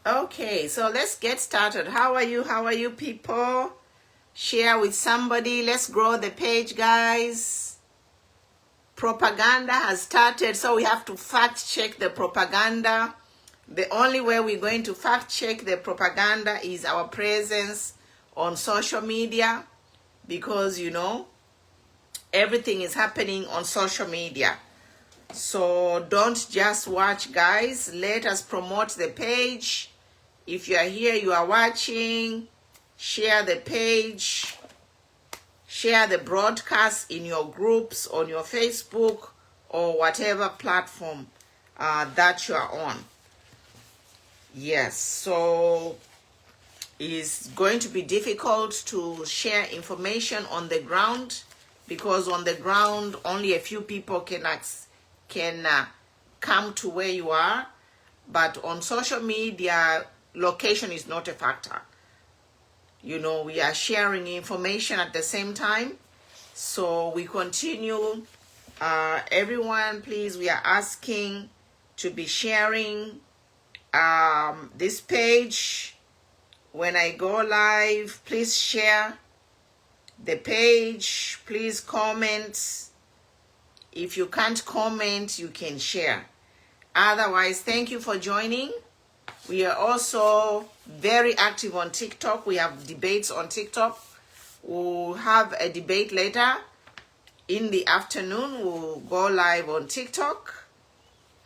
Okay, so let's get started. How are you? How are you, people? Share with somebody. Let's grow the page, guys. Propaganda has started, so we have to fact check the propaganda. The only way we're going to fact check the propaganda is our presence on social media, because everything is happening on social media. So don't just watch, guys. Let us promote the page. If you are here, you are watching, share the page, share the broadcast in your groups, on your Facebook, or whatever platform that you are on. Yes, so it's going to be difficult to share information on the ground, because on the ground only a few people can come to where you are. But on social media, location is not a factor. We are sharing information at the same time. So we continue. Everyone, please, we are asking to be sharing this page. When I go live, please share the page. Please comment. If you can't comment, you can share. Otherwise, thank you for joining. We are also very active on TikTok. We have debates on TikTok. We'll have a debate later in the afternoon. We'll go live on TikTok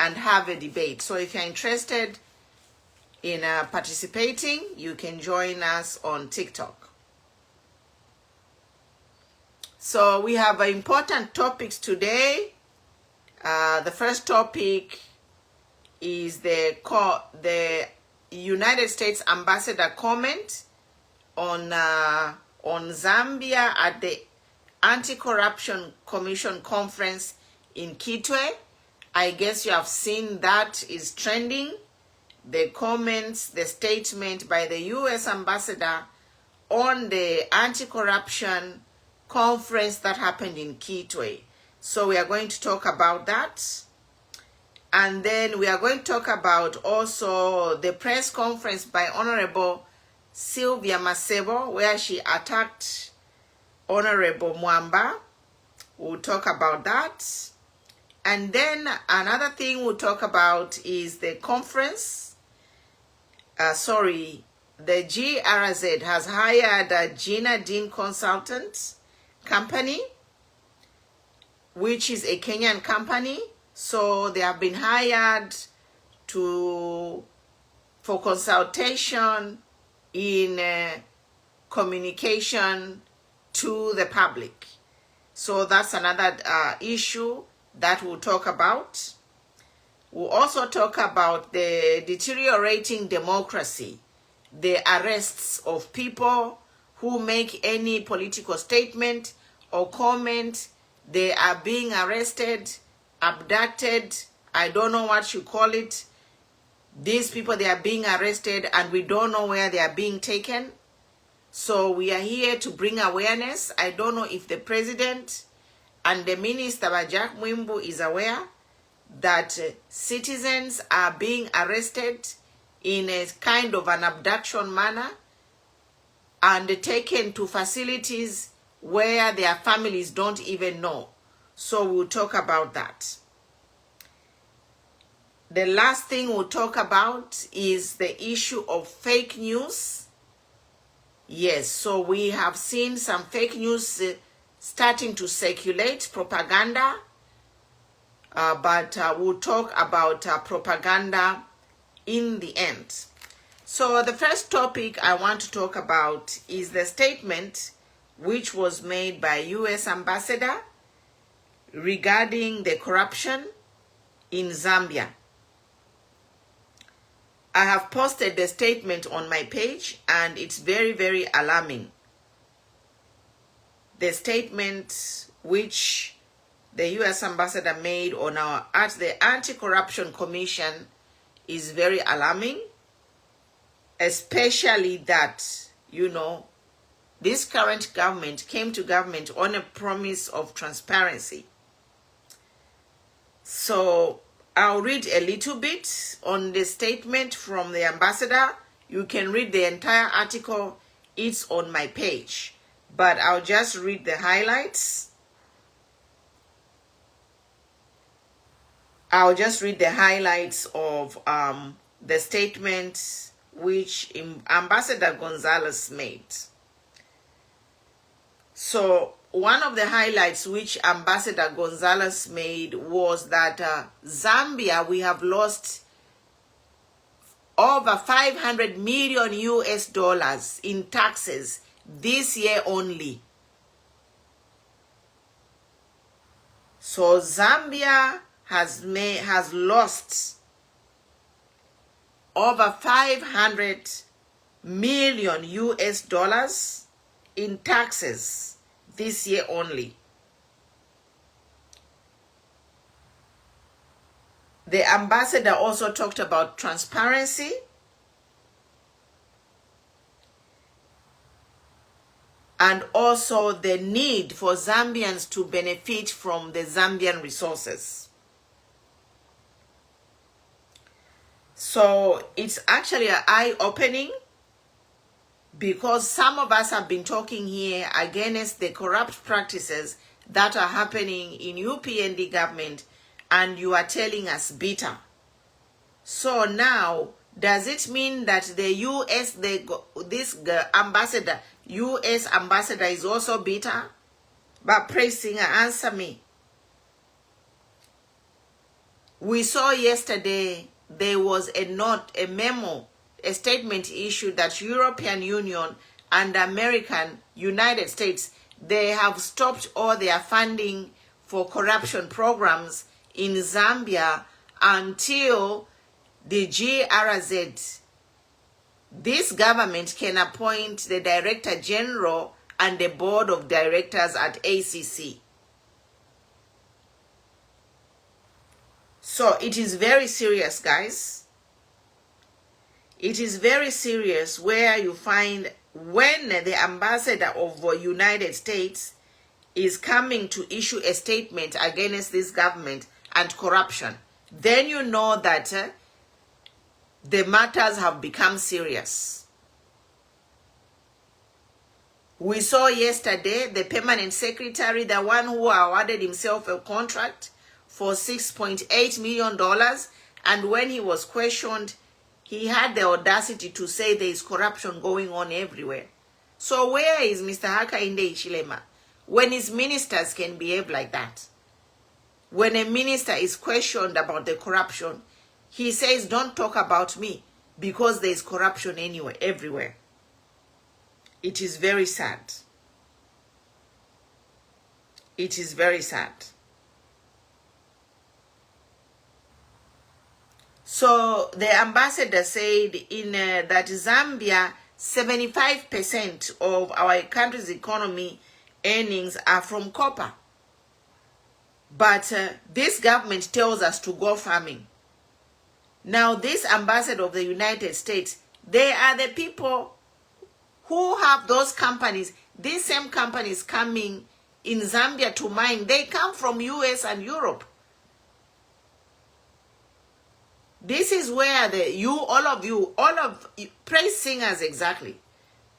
and have a debate. So if you're interested in participating, you can join us on TikTok. So we have important topics today. The first topic is the United States ambassador comment on Zambia at the Anti-Corruption Commission conference in Kitwe. I guess you have seen that is trending. The comments, the statement by the U.S. ambassador on the anti-corruption conference that happened in Kitwe. So we are going to talk about that. And then we are going to talk about also the press conference by Honorable Sylvia Masebo, where she attacked Honorable Mwamba. We'll talk about that. And then another thing we'll talk about is the conference. The GRZ has hired a Gina Dean Consultant company, which is a Kenyan company. So they have been hired for consultation in communication to the public. So that's another issue that we'll talk about. We'll also talk about the deteriorating democracy, the arrests of people who make any political statement or comment. They are being arrested, abducted, I don't know what you call it. These people, they are being arrested and we don't know where they are being taken. So we are here to bring awareness. I don't know if the president and the minister, Jack Mwimbu, is aware that citizens are being arrested in a kind of an abduction manner and taken to facilities where their families don't even know. So we'll talk about that. The last thing we'll talk about is the issue of fake news. Yes, so we have seen some fake news starting to circulate, propaganda. But we'll talk about propaganda in the end. So the first topic I want to talk about is the statement which was made by U.S. ambassador regarding the corruption in Zambia. I have posted the statement on my page and it's very, very alarming. The statement which the U.S. ambassador made at the Anti-Corruption Commission is very alarming, especially that, this current government came to government on a promise of transparency. So I'll read a little bit on the statement from the ambassador. You can read the entire article. It's on my page. But I'll just read the highlights. I'll just read the highlights of the statement which Ambassador Gonzalez made. So one of the highlights which Ambassador Gonzalez made was that Zambia, we have lost over 500 million US dollars in taxes this year only. So Zambia has lost over 500 million US dollars in taxes this year only. The ambassador also talked about transparency and also the need for Zambians to benefit from the Zambian resources. So it's actually an eye-opening, because some of us have been talking here against the corrupt practices that are happening in UPND government, and you are telling us bitter. So now, does it mean that the US, US ambassador is also bitter? But praise singer, answer me. We saw yesterday there was a memo, a statement issued that European Union and United States, they have stopped all their funding for corruption programs in Zambia until the GRZ, this government, can appoint the Director General and the Board of Directors at ACC. So it is very serious, guys. It is very serious, where you find when the ambassador of the United States is coming to issue a statement against this government and corruption, then you know that the matters have become serious. We saw yesterday the permanent secretary, the one who awarded himself a contract for $6.8 million, and when he was questioned, he had the audacity to say there is corruption going on everywhere. So where is Mr. Hakainde Hichilema when his ministers can behave like that? When a minister is questioned about the corruption, he says, don't talk about me because there is corruption anywhere, everywhere. It is very sad. It is very sad. So the ambassador said that Zambia, 75% of our country's economy earnings are from copper. But this government tells us to go farming. Now, this ambassador of the United States, they are the people who have those companies. These same companies coming in Zambia to mine, they come from US and Europe. This is where all of you, praise singers exactly.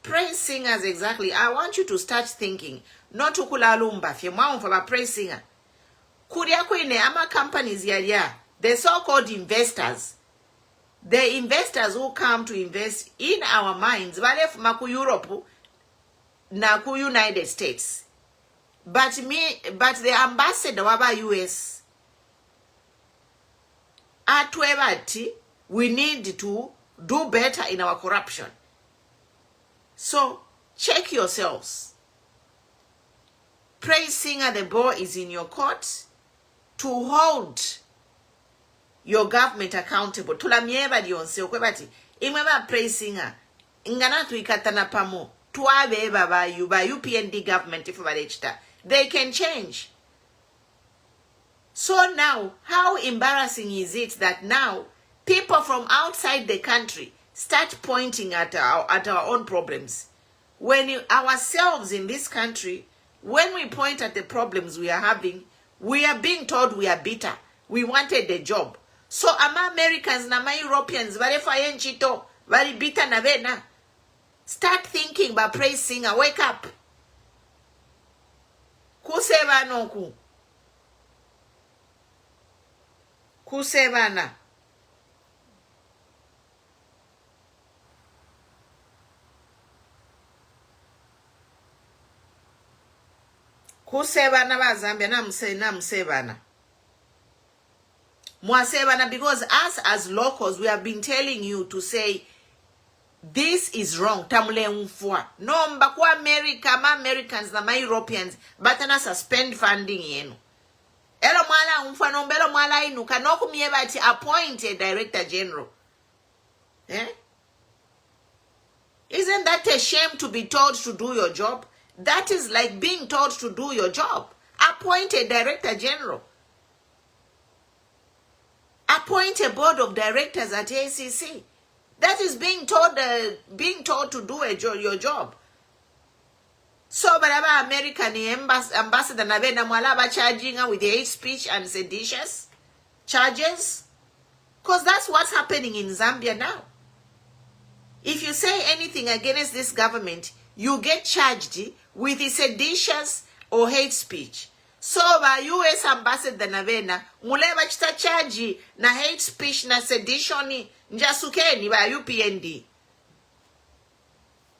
Praise singers exactly. I want you to start thinking. Not to kulalumba, fye mwa praise singer. Kuria kwine ama companies ya, the so-called investors. The investors who come to invest in our mines, wale fuma ku Europe na ku United States. But the ambassador waba US, atwebati, we need to do better in our corruption. So check yourselves. Praise singer, the ball is in your court to hold your government accountable. Tulamieba dionse okwebati imweba praise singer ingana tuikatana pamo tuabeba ba UPND government if balechta. They can change. So now, how embarrassing is it that now people from outside the country start pointing at our own problems? When ourselves in this country, when we point at the problems we are having, we are being told we are bitter. We wanted the job. So ama Americans na ma Europeans balefayo enchito bali bita na bena. Start thinking about praise singer. Wake up. Kusebana ku. Kusebana. Kusebana ba Zambia namsebana. Mwasebana, because us as locals, we have been telling you to say this is wrong. Tamule mfwa. No mbakwa America, ma Americans na ma Europeans, batana suspend funding yenu. Elo mwala mfwa no mbelo mwala inu kanoku miebati appoint a director general. Eh? Isn't that a shame to be told to do your job? That is like being told to do your job. Appoint a director general. Appoint a board of directors at ACC. That is being told to do your job. So, baraba American ambassador na bena mwalaba charging her with hate speech and seditious charges, because that's what's happening in Zambia now. If you say anything against this government, you get charged with seditious or hate speech. So, ba US ambassador na bena muleba chita charge na hate speech na sedition njasukeni ba UPND.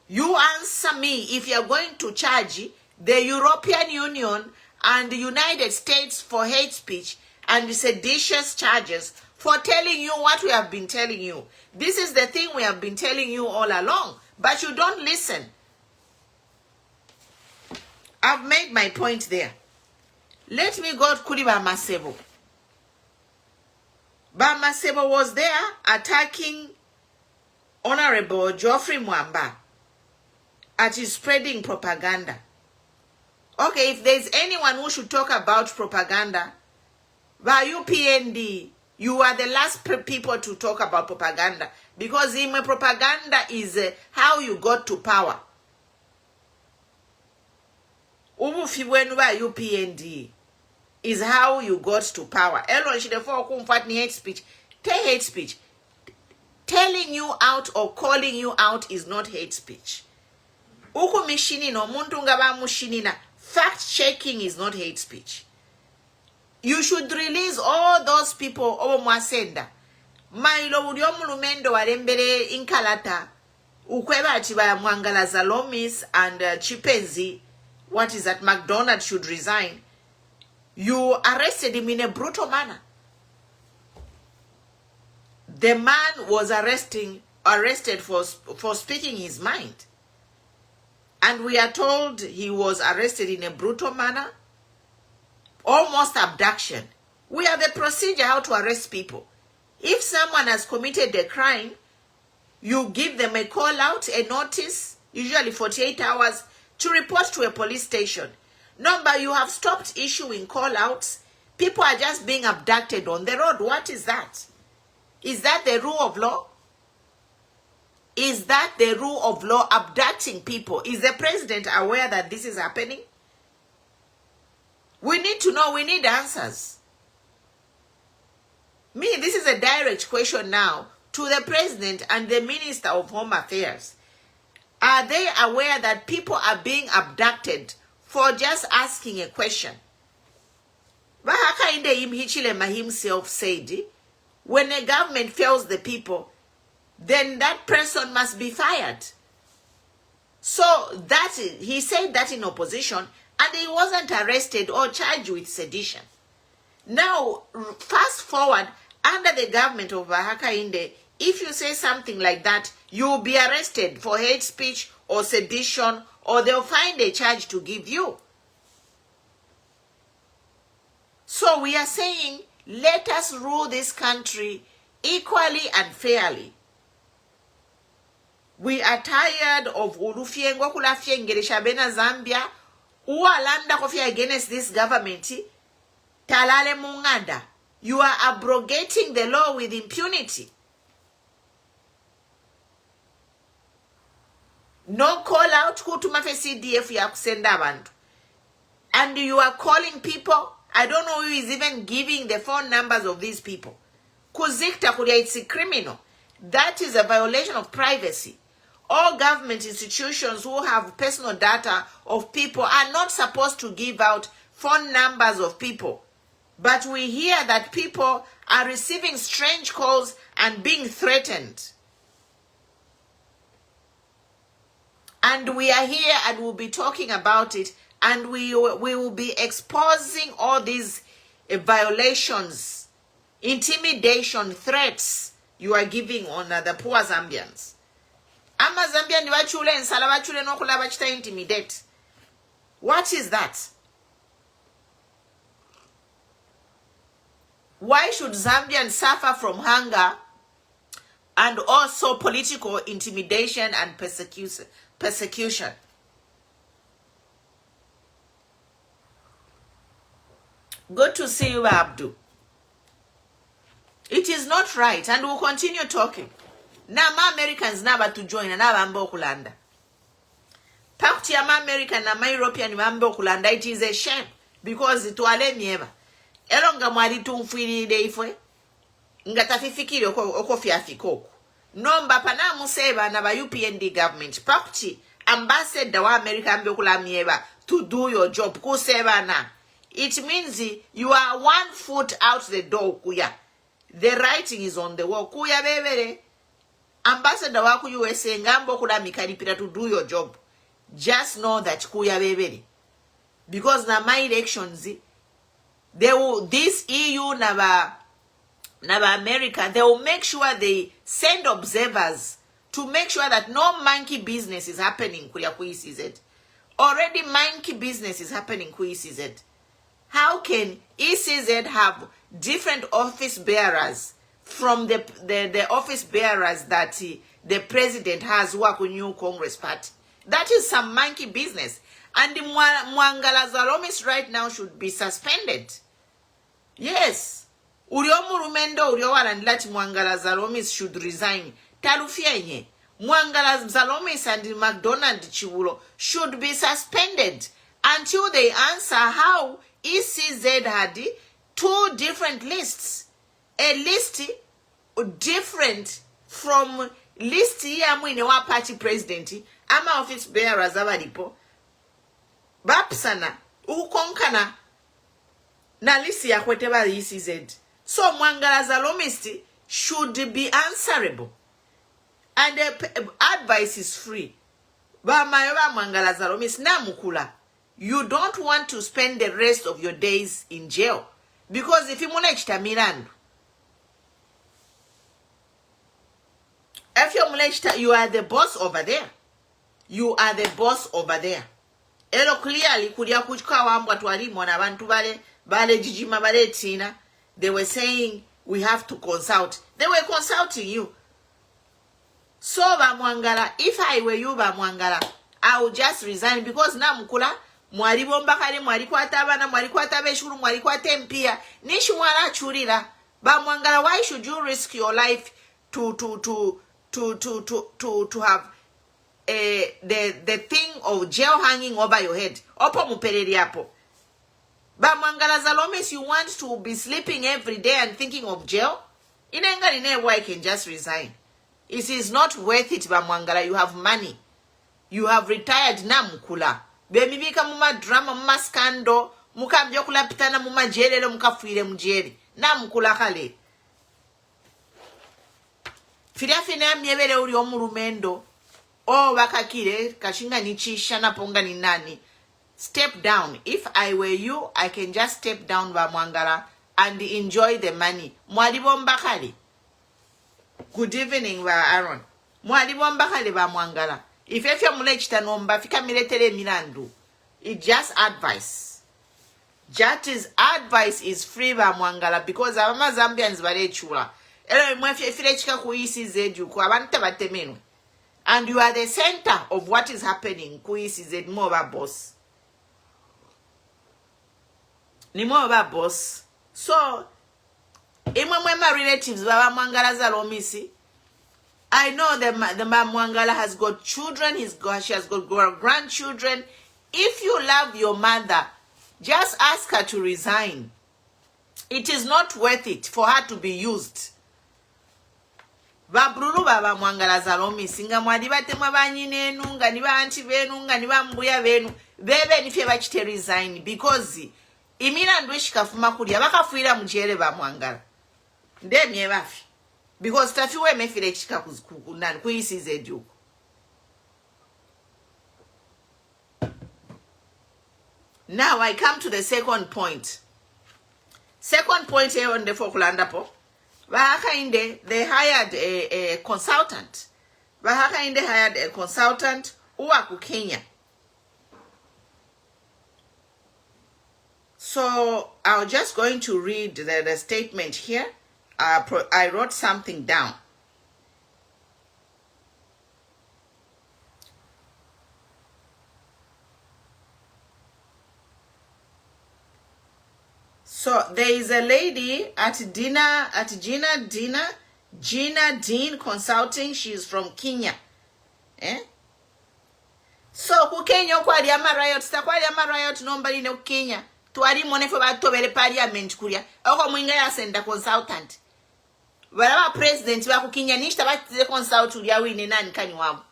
You answer me if you're going to charge the European Union and the United States for hate speech and seditious charges for telling you what we have been telling you. This is the thing we have been telling you all along, but you don't listen. I've made my point there. Let me go to Kuriba Masebo. Bamasebo was there attacking Honorable Geoffrey Mwamba at his spreading propaganda. Okay, if there's anyone who should talk about propaganda, by UPND, you are the last people to talk about propaganda, because in propaganda is how you got to power. Ubufiwenu ba UPND is how you got to power. Elon shidefo kumfatni hate speech. Hate speech. Telling you out or calling you out is not hate speech. Uku mishini no muntu ngaba mushini na fact checking is not hate speech. You should release all those people over Mwasenda. Mailo udiomulumendo warembere inkalata. Ukweba atiba Mwangala Zalomis and Chipenzi. What is that? McDonald should resign. You arrested him in a brutal manner. The man was arrested for speaking his mind. And we are told he was arrested in a brutal manner. Almost abduction. We have a procedure how to arrest people. If someone has committed a crime, you give them a call out, a notice, usually 48 hours, to report to a police station. Number, you have stopped issuing call outs. People are just being abducted on the road. What is that? Is that the rule of law? Is that the rule of law, abducting people? Is the president aware that this is happening? We need to know. We need answers. This is a direct question now to the president and the Minister of Home Affairs. Are they aware that people are being abducted for just asking a question? Bahaka Inde Hichilema himself said, when a government fails the people, then that person must be fired. So he said that in opposition, and he wasn't arrested or charged with sedition. Now, fast forward, under the government of Bahaka Inde, if you say something like that, you'll be arrested for hate speech or sedition, or they'll find a charge to give you. So we are saying, let us rule this country equally and fairly. We are tired of Ulufiengo Kulafiengeresha Bena Zambia, Ualanda Kofia against this government. Talale Munganda. You are abrogating the law with impunity. No call out kutumafe CDF ya kusenda abantu. And you are calling people. I don't know who is even giving the phone numbers of these people. Kuzikta kulia, it's criminal. That is a violation of privacy. All government institutions who have personal data of people are not supposed to give out phone numbers of people. But we hear that people are receiving strange calls and being threatened. And we are here and we'll be talking about it, and we will be exposing all these violations, intimidation, threats you are giving on the poor Zambians. Ama Zambian wachule nsala wachule nokula bachita intimidate. What is that? Why should Zambians suffer from hunger and also political intimidation and persecution? Good to see you, Abdu. It is not right, and we'll continue talking. Now, my Americans never to join, and now I'm Bokulanda. Pakti ya ma American na ma European mambo kulanda, it is a shame, because it wale mieva. Elonga mwali tumfiri deifwe, ngata fifikiri oko fiafikoku. Nomba pana museba na ba UPND government. Pakti ambassador wa America ambe kula mieva to do your job. Kuseba na. It means you are 1 foot out the door, kuya. The writing is on the wall. Kuya bebere. Ambassador waku USA ngambo kula mikaripira to do your job. Just know that kuya bebere. Because na my elections, they will, this EU naba America, they will make sure they send observers to make sure that no monkey business is happening kuya kuisiz. Already monkey business is happening kuisiz. How can ECZ have different office bearers from the office bearers that the president has who are new Congress party? That is some monkey business. And the Mwangala Zalomis right now should be suspended. Yes. Uriomu Rumendo Uriowa and let Mwangala Zalomis should resign. Talufienye. Mwangala Zalomis and McDonald Chiwulo should be suspended until they answer how ECZ had 2 different lists. A list different from list ya mwine wa party president ama office bearers abalipo. Bapsana ukonkana na list ya kweteba ECZ. So Mwangala Zalomisti should be answerable. And the advice is free. Ba mayoba Mwangala Zalomisti na mukula. You don't want to spend the rest of your days in jail. Because if you mulechta Mirandu, if you mulechta, you are the boss over there. You are the boss over there. Elo clearly kudia kuchka wambwa tuwalimu na bantu bale jijima bale tina. They were saying we have to consult. They were consulting you. So ba Mwangala, if I were you ba Mwangala, I would just resign because na mukula mwali bombakale mwali kwata abana mwali kwata beshuru mwali kwata empia nishi mwala churira ba Mwangala. Why should you risk your life to have the thing of jail hanging over your head? Opo mupereri hapo ba Mwangala Zalomis, you want to be sleeping every day and thinking of jail? Inenga ine I can just resign. It is not worth it ba Mwangala. You have money, you have retired na mukula. Bemibika muma drama muma scandal muka mjokula pitana muma jelelo muka fuire mjeri na mukula kale fina miebele uri omurumendo o bakakire kashinga nichisha na ponga ni nani. Step down. If I were you, I can just step down ba Mwangala and enjoy the money. Mwali bombakale. Good evening ba Aaron. Mwali bombakale ba Mwangala. If you mulechita nomba fika miletere milandu, it's just advice. Just advice is free ba Mwangala because abama Zambians bare chula. Elo mwefi filechika ku ECZ ku abantu batemenu. And you are the center of what is happening ku ECZ mo ba boss. Ni mo ba boss. So imwe my relatives ba Mwangala Zalomisi. I know the Mwangala has got children, she has got grandchildren. If you love your mother, just ask her to resign. It is not worth it for her to be used. Babrulu baba mwangalaza lomisi nga mwali batemwa banyine enu nga ni banti benu nga ni bambuya benu bebe nifye bakite resign because imira ndwe shikafuma kulya bakafuira mujere ba mwangala ndemye bafi because tafiwe mefire chika kuzikunani kuyisize juko. Now I come to the second point. Second point here on the Fokulanda po. They hired a consultant. Bahakainde hired a consultant uwaku Kenya. So I'm just going to read the statement here. I wrote something down. So there is a lady at Gina Dean Consulting. She is from Kenya. So ku Kenya kwa ama riot stakwali ama riot nombali ne Kenya. Tuari monefo batobele parliament kulia. Oko mwinga ya senda consultant. Wala president wa ku Kenya nishita batize consult ulia wine nani kani wabo.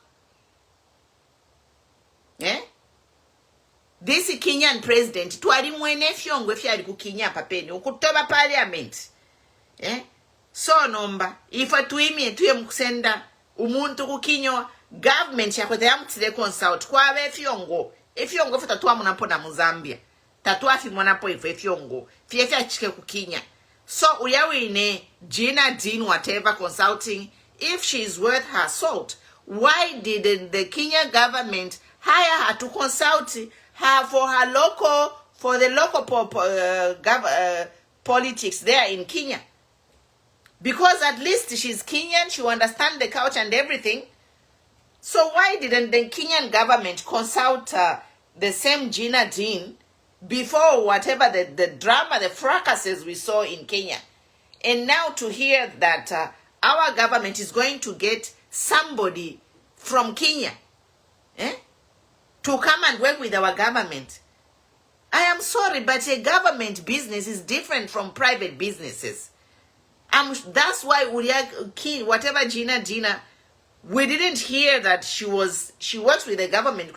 This Kenyan president twali mwene fyongo fyali ku Kenya papeni ukutoba parliament. So nomba ifa tuimie tuye mkusenda umuntu ku Kenya government yakote yamutire consult kwa be fyongo efyongo fita tuwa munapona mu Zambia tatwa fi monapo efyongo fyefya chike ku Kenya. So uyawine Gina Dean whatever consulting, if she is worth her salt, why didn't the Kenya government hire her to consult her for the local politics there in Kenya? Because at least she's Kenyan, she understands the culture and everything. So why didn't the Kenyan government consult the same Gina Dean before whatever the drama, the fracases we saw in Kenya? And now to hear that our government is going to get somebody from Kenya to come and work with our government. I am sorry, but a government business is different from private businesses. That's why whatever Gina, we didn't hear that she works with the government.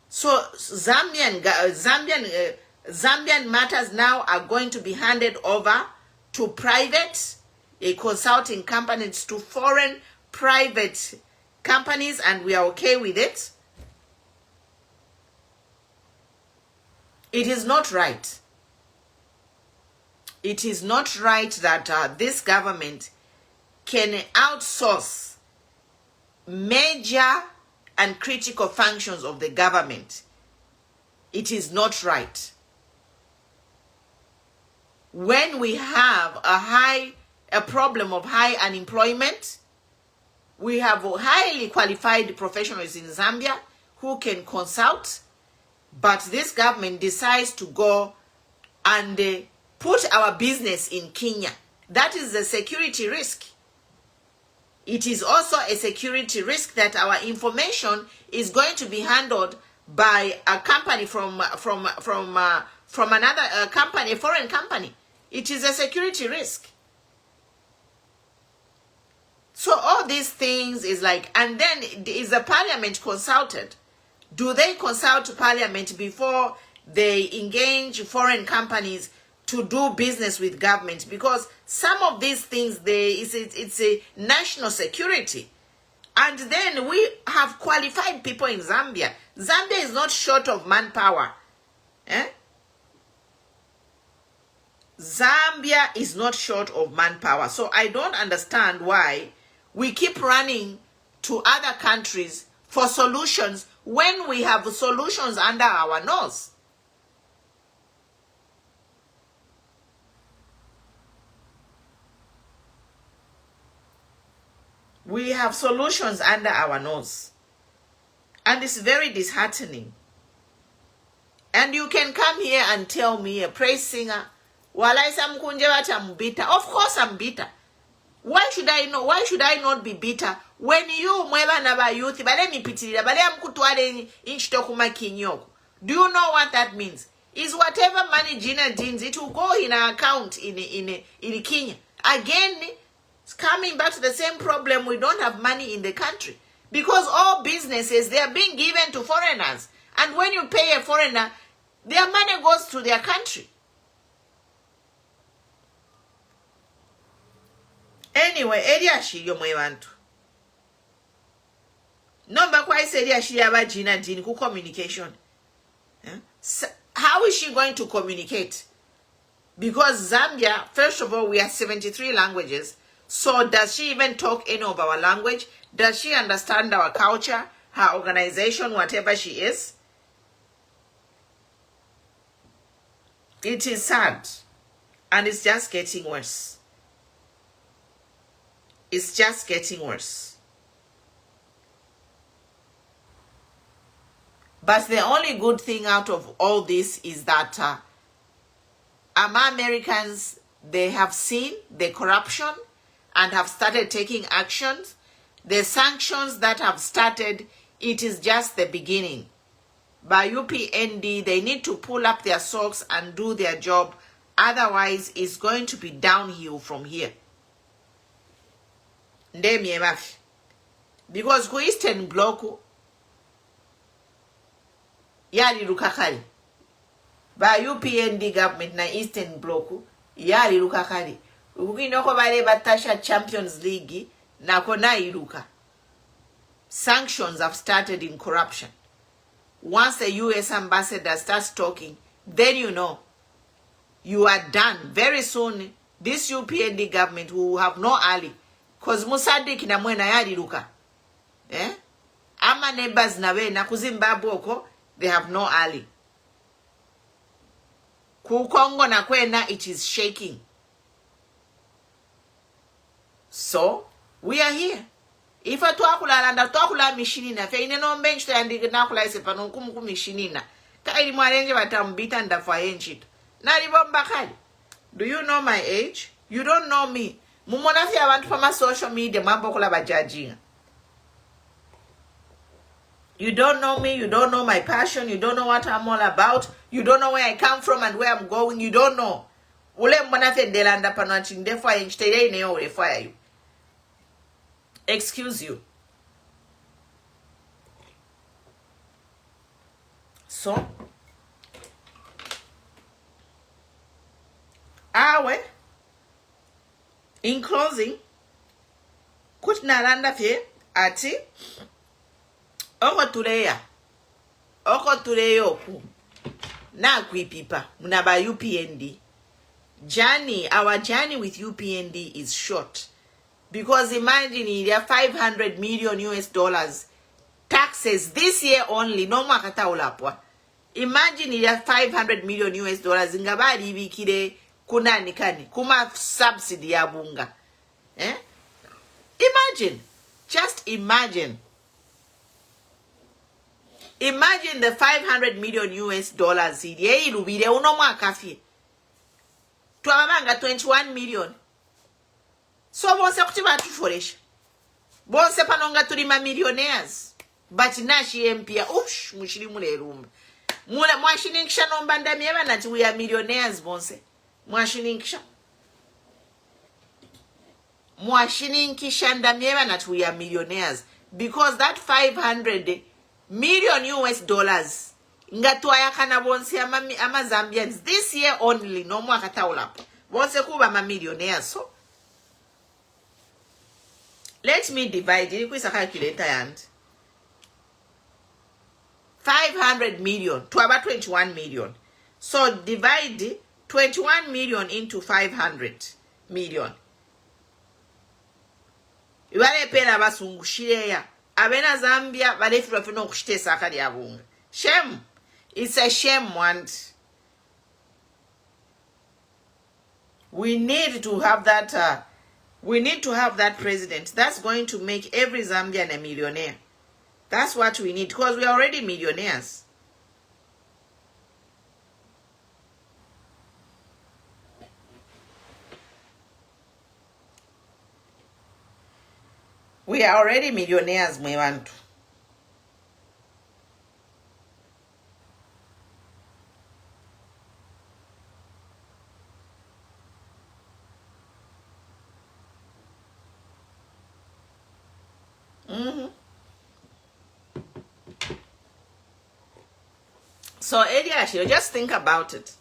So Zambian matters now are going to be handed over to private consulting companies, to foreign private companies, and we are okay with it. It is not right. It is not right that this government can outsource major and critical functions of the government. It is not right. When we have a problem of high unemployment, we have highly qualified professionals in Zambia who can consult, but this government decides to go and put our business in Kenya. That is a security risk. It is also a security risk that our information is going to be handled by a company from another company, a foreign company. It is a security risk. So all these things is like, and then is the parliament consulted? Do they consult parliament before they engage foreign companies to do business with government? Because some of these things, it's a national security. And then we have qualified people in Zambia. Zambia is not short of manpower. Zambia is not short of manpower. So I don't understand why we keep running to other countries for solutions when we have solutions under our nose. We have solutions under our nose. And it's very disheartening. And you can come here and tell me, a praise singer, of course I'm bitter. Why should I know? Why should I not be bitter when you mweba naba youth bale mipitirira bale amkutwale inchitokuma kinyoko? Do you know what that means? Is whatever money Gina Deans, it will go in an account in Kenya. Again, It's coming back to the same problem. We don't have money in the country because all businesses, they are being given to foreigners. And when you pay a foreigner, their money goes to their country. Anyway, area she yo mwebantu. Number quite area she aba jina dini ku communication. So how is she going to communicate? Because Zambia, first of all, we have 73 languages. So does she even talk any of our language? Does she understand our culture, her organization, whatever she is? It is sad. And it's just getting worse. It's just getting worse. But the only good thing out of all this is that Americans, they have seen the corruption and have started taking actions. The sanctions that have started, it is just the beginning. By UPND, they need to pull up their socks and do their job. Otherwise, it's going to be downhill from here. Because ku Eastern Bloc, yali lukakali. By UPND government na Eastern Bloc, yali lukakali. Ukinoko bale batasha Champions League, nako na iluka. Sanctions have started in corruption. Once the US ambassador starts talking, then you know you are done. Very soon, this UPND government will have no ally. Because Musadik na mwena yali luka. Ama neighbors nawe na kuzimbabwe oko, they have no ally. Ku Congo na kwena, it is shaking. So, we are here. If a tuakulanda tuakula mishinina, fe ine no bench to andi nakula isepano kumu mishinina. Kaili mwarenje watambita ndafa enchit. Nari bombakali. Do you know my age? You don't know me. Mumonafi abantu from social media mambo kula bajajinga. You don't know me, you don't know my passion, you don't know what I'm all about, you don't know where I come from and where I'm going, you don't know. Ule mmonafi delanda pano ndefa enchite ine yo refire you. Excuse you. So, in closing, kutinalanda fye ati oko tuleyo ku na kwipipa munaba UPND. Our journey with UPND is short. Because imagine there are 500 million US dollars taxes this year only. No makata ulapwa. Imagine there are 500 million US dollars. Ingabali ibikire kuna nikani. Kuma subsidy ya bunga. Imagine. Just imagine. Imagine the 500 million US dollars. Ye ilubire uno mwakafi. Tuamabanga 21 million. So bonse kutima tuforesha. Bonse panonga tulima millionaires. But nashi empia mushiri mule rumba. Mula mwashininkisha nombanda mieba nati we are millionaires bonse. Mwashininkisha. Mwashininkisha ndamieba nati we are millionaires. Because that 500 million US dollars ngatuaya kana bonse ama Zambians this year only no mwakata ulapo. Bonse kuba ma millionaires so. Let me divide it with a calculator and 500 million to about 21 million. So divide 21 million into 500 million. Iwale pena basungu shireya. Abena Zambia bale fino kushite sakari abunga. Shame. It's a shame one. We need to have that we need to have that president that's going to make every Zambian a millionaire. That's what we need because we are already millionaires. We are already millionaires, mwebantu. So Eliash, just think about it.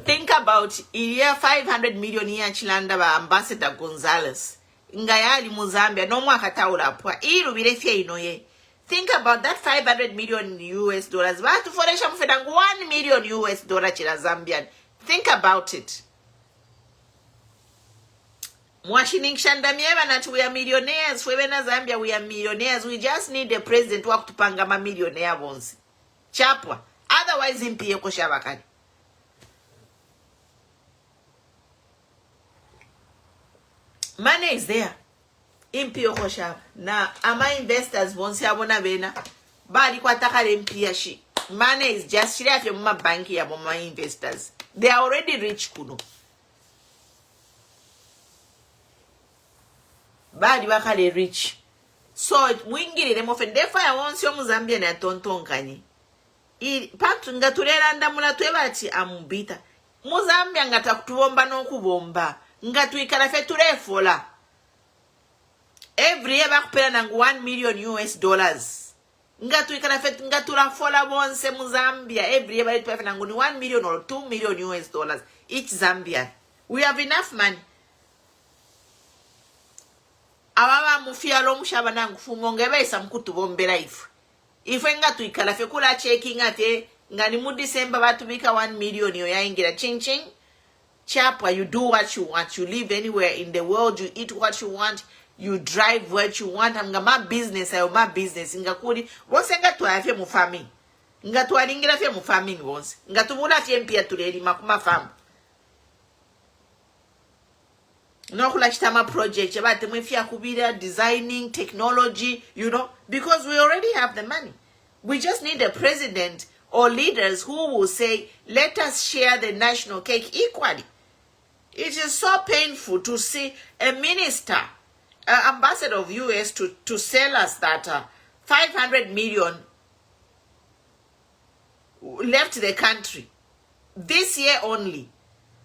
Think about year 500 million year chilanda ba Ambassador Gonzalez. Ngayali Muzambia, no mwaka taula pwa. Iru bilefia inoye. Think about that 500 million US dollars. Watu foresha mfedangu 1 million US dollar chila Zambian. Think about it. Mwashining shandamieva na we are millionaires. Wewe na Zambia, we are millionaires. We just need a president wa kutupanga ma millionaire bonsi. Chapwa. Otherwise impie koshabakani. Money is there. Impio koshaba. Na ama investors bonsi abona bena. Bali kwa takale impia shi. Money is just shire afya muma banki ya muma investors. They are already rich kuno. Bali wakale rich. So mwingiri lemofe defa ya wonsi yo Muzambia na tontonkani. Patu ngaturera ndamula twebati amubita. Muzambia ngata kutubomba no kubomba. Ngatuikala fe turefola. Every year bakupera nangu 1 million US dollars. Ngatuikala fe ngatura fola bonse Muzambia. Every year bakupera nangu ni 1 million or 2 million US dollars each Zambian. We have enough money. Awawa mufia lo mushaba nangu fumongebe isa mkutu bombera ifu. Ife ngatuikala fe kula checking ate ngani mu December batumika 1 million yo yaingira ching ching. Chapwa, you do what you want. You live anywhere in the world. You eat what you want. You drive what you want. I'm my business. I my business. Ngakuri. What's ngatu afye mu farming? Ngatu alingira afye mu farming once. Ngatu mula afye mpia tuleli makuma farm. No kula chitama project. Chabate mwefia kubida designing technology. You know, because we already have the money. We just need a president or leaders who will say, let us share the national cake equally. It is so painful to see a minister, ambassador of US to sell us that 500 million left the country this year only.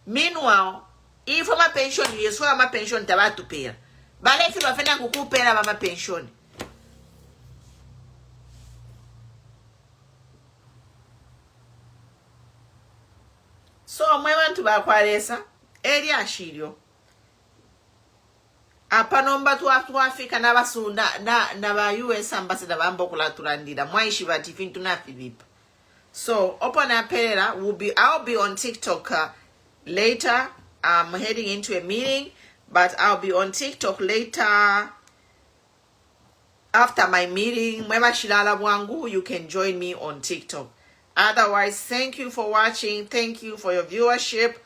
Meanwhile, if my pension is my pension tabatu pay. But if you have kuku pay my pension. So mwe wantu bakwaresa eri ashirio apa nomba tu Afrika na basunda na ba US ambassador bambo kula tulandira mwaishi bati fintu na Philip. So open apera I'll be on TikTok later. I'm heading into a meeting, but I'll be on TikTok later after my meeting. Mwema shilala wangu, you can join me on TikTok. Otherwise, thank you for watching. Thank you for your viewership.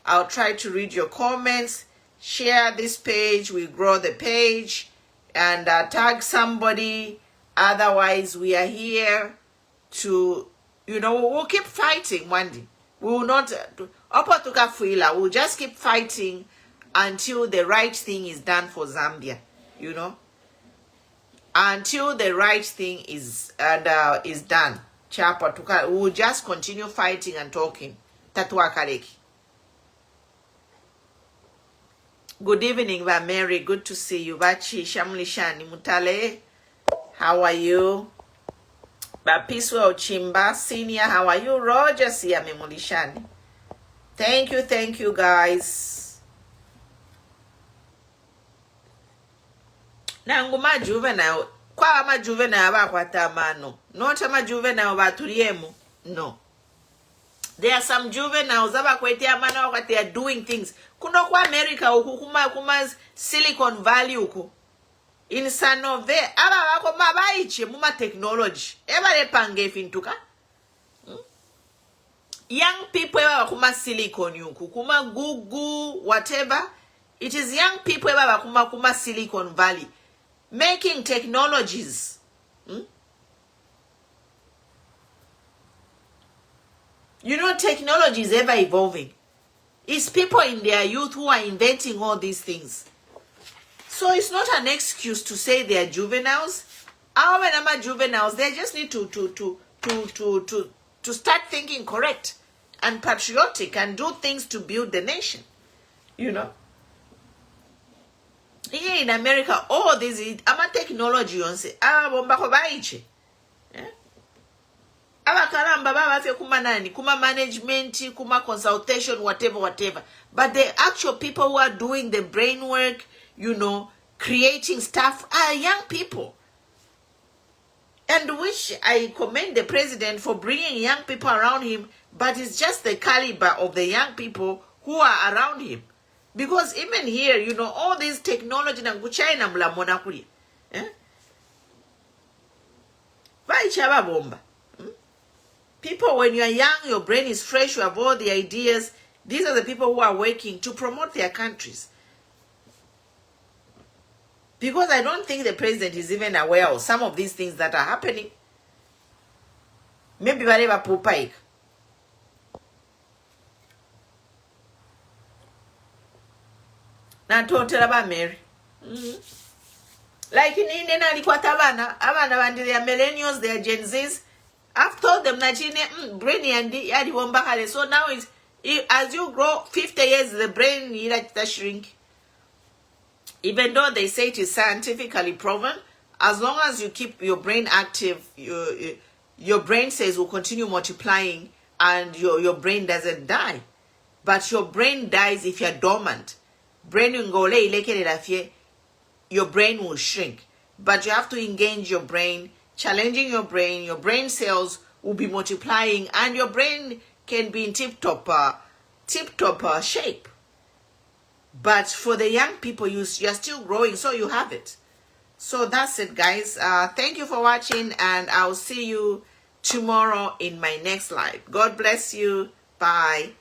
I'll try to read your comments. Share this page. We grow the page. And tag somebody. Otherwise, we are here to, we'll keep fighting one day. We will not, we'll just keep fighting until the right thing is done for Zambia, Until the right thing is done. Chapa tuka, we will just continue fighting and talking. Tatua Kaleki. Good evening, Va Mary. Good to see you. Bachi Shamlishani Mutale. How are you? Bapiswa Ochimba Senior. How are you? Roger Siame Mulishani. Thank you guys. Nanguma juvenile. Kwa ama juvenile abakwata mano. Not ama juvenile baturiemu. No. There are some juveniles abakwetea mano wakati they are doing things. Kuno kwa America huku kuma Silicon Valley huku. In Sanove aba wako mabaiche muma technology. Eba lepange fintuka. Young people eba wakuma Silicon huku. Kuma Google whatever. It is young people eba wakuma Silicon Valley. Making technologies. Technology is ever evolving. It's people in their youth who are inventing all these things. So it's not an excuse to say they are juveniles. Our juveniles, they just need to start thinking correct and patriotic and do things to build the nation. Here in America, all this is technology on say bomba ko baiche. Abakaramba babafe kuma nani, kuma management, kuma consultation, whatever. But the actual people who are doing the brain work, you know, creating stuff are young people. And which I commend the president for bringing young people around him, but it's just the caliber of the young people who are around him. Because even here, you know, all this technology na China mla mona kuli. Vaichaba bomba. People, when you are young, your brain is fresh, you have all the ideas. These are the people who are working to promote their countries. Because I don't think the president is even aware of some of these things that are happening. Maybe whatever pupaik. Na total about Mary. Like in India, abana bandile are millennials, they are Gen Zs. I've told them that brain and so now it's as you grow 50 years, the brain shrink. Even though they say it is scientifically proven, as long as you keep your brain active, your brain cells will continue multiplying and your brain doesn't die. But your brain dies if you're dormant. Your brain will shrink. But you have to engage your brain, challenging your brain cells will be multiplying, and your brain can be in tip-top shape. But for the young people, you're still growing, so you have it. So that's it, guys. Thank you for watching, and I'll see you tomorrow in my next live. God bless you. Bye.